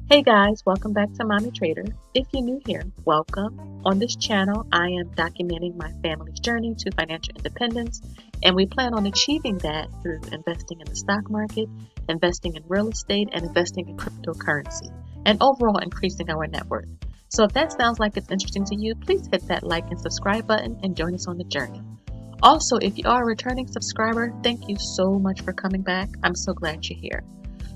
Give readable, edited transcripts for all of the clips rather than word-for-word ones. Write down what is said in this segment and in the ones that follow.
Hey guys, welcome back to Mommy Trader. If you're new here, welcome. On this channel, I am documenting my family's journey to financial independence, and we plan on achieving that through investing in the stock market, investing in real estate, and investing in cryptocurrency, and overall increasing our net worth. So if that sounds like it's interesting to you, please hit that like and subscribe button and join us on the journey. Also, if you are a returning subscriber, thank you so much for coming back. I'm so glad you're here.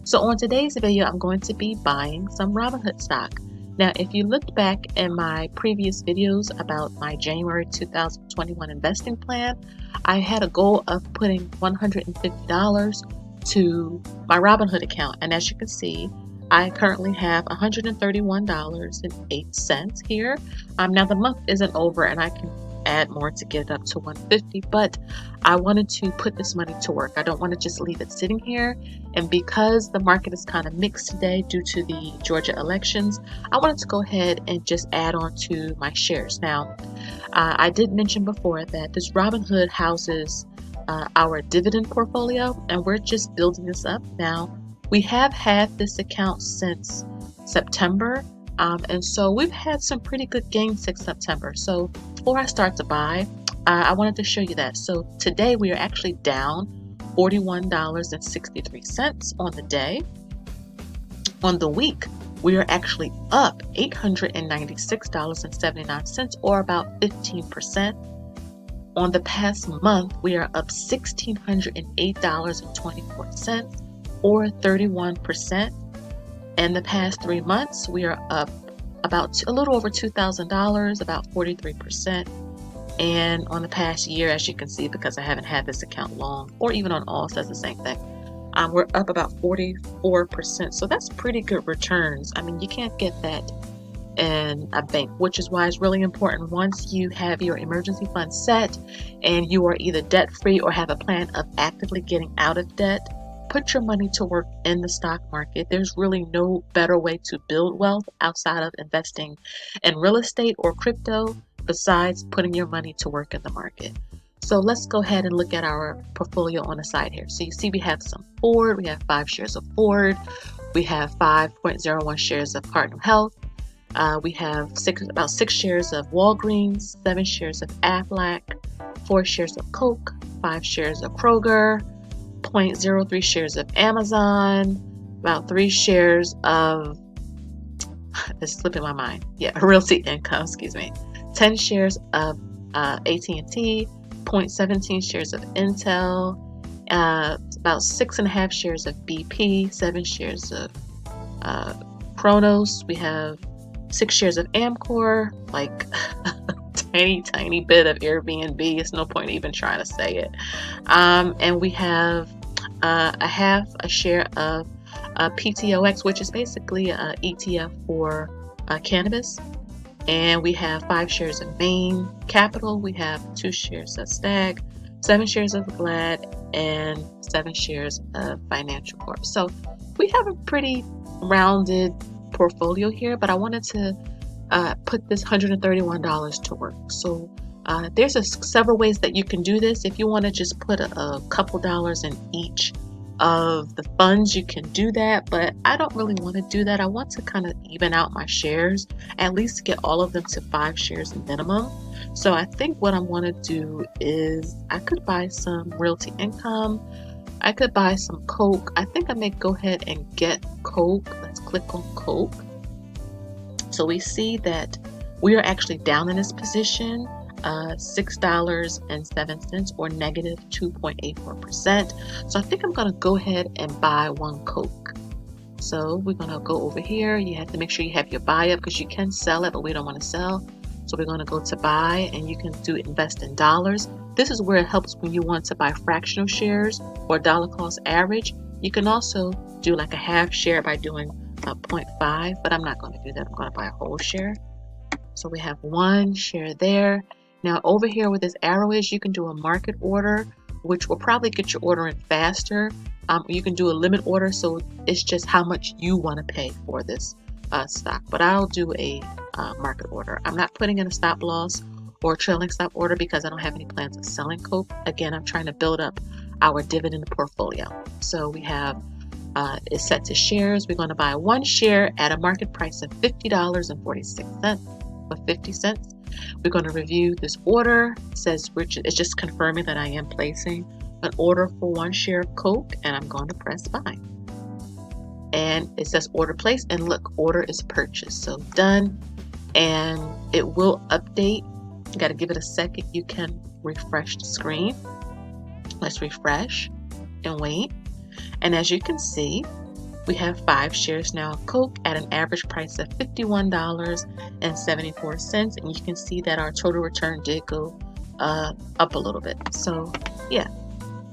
So on today's video, I'm going to be buying some Robinhood stock. Now, if you looked back in my previous videos about my January 2021 investing plan, I had a goal of putting $150 to my Robinhood account. And as you can see, I currently have $131.08 here. Now the month isn't over and I can add more to get it up to $150, but I wanted to put this money to work. I don't want to just leave it sitting here. And because the market is kind of mixed today due to the Georgia elections, I wanted to go ahead and just add on to my shares. Now, I did mention before that this Robinhood houses our dividend portfolio, and we're just building this up. Now, we have had this account since September, and so we've had some pretty good gains since September. So before I start to buy, I wanted to show you that. So today we are actually down $41.63 on the day. On the week, we are actually up $896.79, or about 15%. On the past month, we are up $1,608.24, or 31%. In the past 3 months, we are up about a little over $2,000, about 43%. And on the past year, as you can see, because I haven't had this account long, or even on all, says the same thing, we're up about 44%. So that's pretty good returns. I mean, you can't get that in a bank, which is why it's really important once you have your emergency fund set and you are either debt free or have a plan of actively getting out of debt, put your money to work in the stock market. There's really no better way to build wealth outside of investing in real estate or crypto besides putting your money to work in the market. So let's go ahead and look at our portfolio on the side here. So you see we have some Ford, we have 5 shares of Ford, we have 5.01 shares of Cardinal Health, we have about 6 shares of Walgreens, 7 shares of Aflac, 4 shares of Coke, 5 shares of Kroger, 0.03 shares of Amazon, about 3 shares of, it's slipping my mind, Realty Income, 10 shares of AT&T, 0.17 shares of Intel, about 6.5 shares of BP, 7 shares of Kronos. We have 6 shares of Amcor, like tiny bit of Airbnb. It's no point even trying to say it. And we have a half a share of PTOX, which is basically an ETF for cannabis. And we have 5 shares of Main Capital. We have 2 shares of Stag, 7 shares of Glad, and 7 shares of Financial Corp. So we have a pretty rounded portfolio here, but I wanted to put this $131 to work. So there's several ways that you can do this. If you want to just put a couple dollars in each of the funds, you can do that, but I don't really want to do that. I want to kind of even out my shares, at least get all of them to 5 shares minimum. So I think what I want to do is I could buy some Realty Income, I could buy some Coke. I think I may go ahead and get Coke. Let's click on Coke. So we see that we are actually down in this position, $6.07, or negative 2.84%. So I think I'm going to go ahead and buy 1 Coke. So we're going to go over here. You have to make sure you have your buy up because you can sell it, but we don't want to sell. So we're going to go to buy, and you can do invest in dollars. This is where it helps when you want to buy fractional shares or dollar cost average. You can also do like a half share by doing 0.5, but I'm not going to do that. I'm going to buy a whole share. So we have 1 share there. Now over here where this arrow is, you can do a market order, which will probably get your order in faster. You can do a limit order, so it's just how much you want to pay for this stock. But I'll do a market order. I'm not putting in a stop loss or trailing stop order because I don't have any plans of selling Coke. Again, I'm trying to build up our dividend portfolio. So we have is set to shares. We're going to buy 1 share at a market price of $50.46 or 50 cents. We're going to review this order. It says it's just confirming that I am placing an order for 1 share of Coke, and I'm going to press buy. And it says order placed, and look, order is purchased. So done, and it will update. You got to give it a second. You can refresh the screen. Let's refresh and wait. And as you can see, we have 5 shares now of Coke at an average price of $51.74. And you can see that our total return did go up a little bit. So yeah,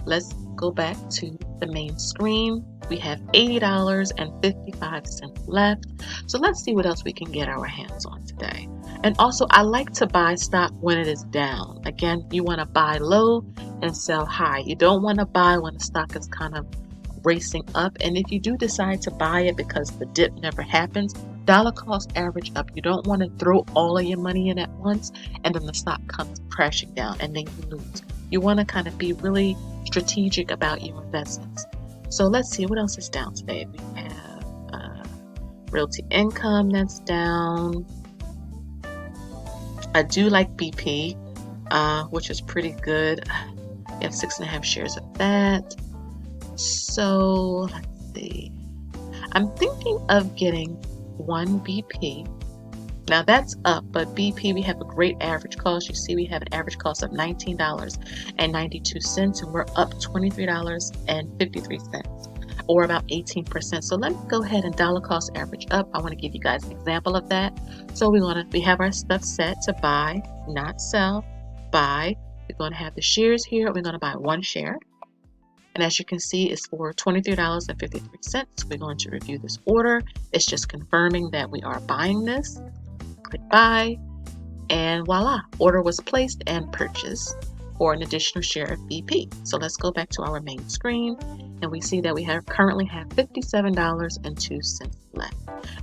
let's go back to the main screen. We have $80.55 left. So let's see what else we can get our hands on today. And also, I like to buy stock when it is down. Again, you want to buy low and sell high. You don't want to buy when the stock is kind of racing up. And if you do decide to buy it because the dip never happens, dollar cost average up. You don't want to throw all of your money in at once and then the stock comes crashing down and then you lose. You want to kind of be really strategic about your investments. So let's see what else is down today. We have Realty Income that's down. I do like BP, which is pretty good. We have 6.5 shares of that. So let's see. I'm thinking of getting 1 BP. Now that's up, but BP, we have a great average cost. You see we have an average cost of $19.92, and we're up $23.53, or about 18%. So let me go ahead and dollar cost average up. I want to give you guys an example of that. So we have our stuff set to buy, not sell, buy. We're going to have the shares here. We're going to buy 1 share. And as you can see, it's for $23.53. We're going to review this order. It's just confirming that we are buying this. Click buy, and voila, order was placed and purchased for an additional share of BP. So let's go back to our main screen, and we see that we currently have $57.02 left.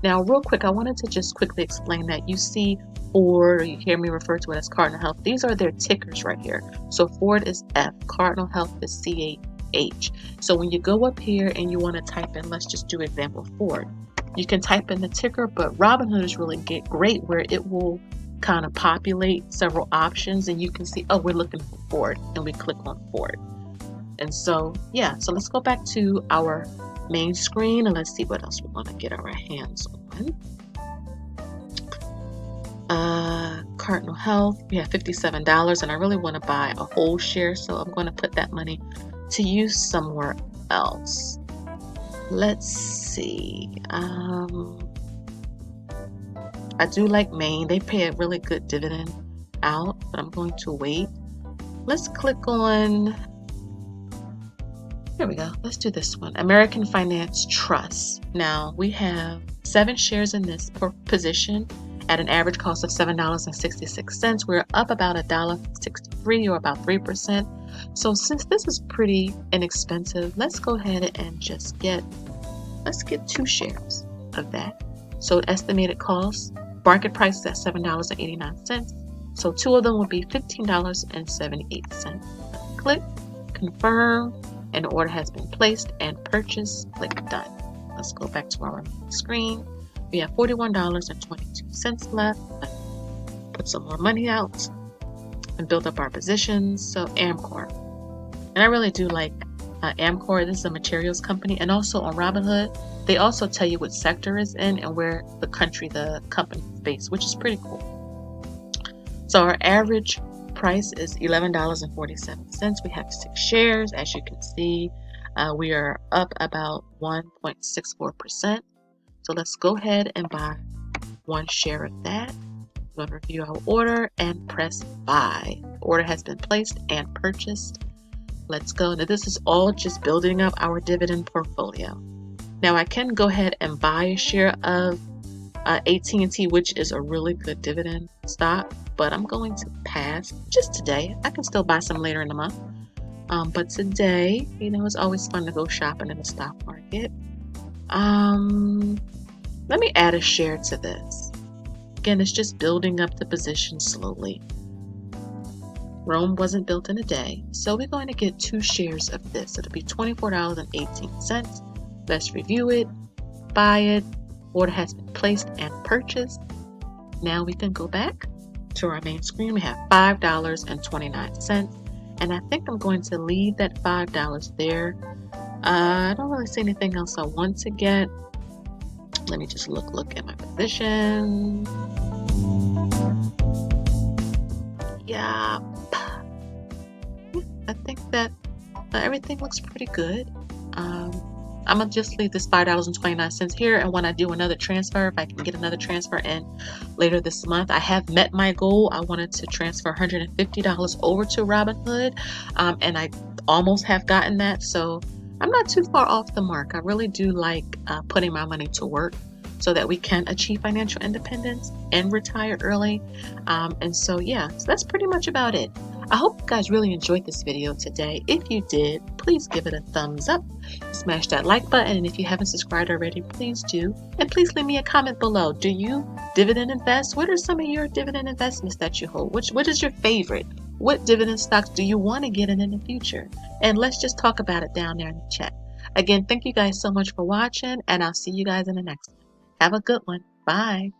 Now, real quick, I wanted to just quickly explain that you see Ford, or you hear me refer to it as Cardinal Health. These are their tickers right here. So Ford is F, Cardinal Health is CH. So when you go up here and you want to type in, let's just do example Ford, you can type in the ticker, but Robinhood is really great where it will kind of populate several options and you can see, oh, we're looking for Ford, and we click on Ford. And so, yeah, so let's go back to our main screen and let's see what else we want to get our hands on. Cardinal Health, we have $57, and I really want to buy a whole share, so I'm going to put that money to use somewhere else. Let's see. I do like Maine. They pay a really good dividend out, but I'm going to wait. Let's click on, here we go. Let's do this one. American Finance Trust. Now we have 7 shares in this position at an average cost of $7.66. We're up about $1.63, or about 3%. So since this is pretty inexpensive, let's go ahead and just get 2 shares of that. So estimated cost, market price is at $7.89. So 2 of them will be $15.78. Click confirm, and the order has been placed and purchased. Click done. Let's go back to our screen. We have $41.22 left. Let's put some more money out and build up our positions. So Amcor, and I really do like Amcor. This is a materials company, and also on Robinhood they also tell you what sector is in and where the company is based, which is pretty cool. So our average price is $11.47. We have 6 shares. As you can see, we are up about 1.64%. So let's go ahead and buy 1 share of that. We're going to review our order and press buy. The order has been placed and purchased. Let's go. Now this is all just building up our dividend portfolio. Now I can go ahead and buy a share of AT&T, which is a really good dividend stock, but I'm going to pass just today. I can still buy some later in the month. But today, it's always fun to go shopping in the stock market. Let me add a share to this. Again, it's just building up the position slowly. Rome wasn't built in a day, so we're going to get 2 shares of this. It'll be $24.18. Let's review it, buy it. Order has been placed and purchased. Now we can go back to our main screen. We have $5.29. And I think I'm going to leave that $5 there. I don't really see anything else I want to get. Let me just look at my position. Yeah, I think that everything looks pretty good. I'm gonna just leave this $5.29 here, and when I do another transfer, if I can get another transfer in later this month, I have met my goal. I wanted to transfer $150 over to Robinhood, and I almost have gotten that, so I'm not too far off the mark. I really do like putting my money to work so that we can achieve financial independence and retire early. And so yeah, so that's pretty much about it. I hope you guys really enjoyed this video today. If you did, please give it a thumbs up. Smash that like button, and if you haven't subscribed already, please do. And please leave me a comment below. Do you dividend invest? What are some of your dividend investments that you hold? What is your favorite? What dividend stocks do you want to get in the future? And let's just talk about it down there in the chat. Again, thank you guys so much for watching, and I'll see you guys in the next one. Have a good one. Bye.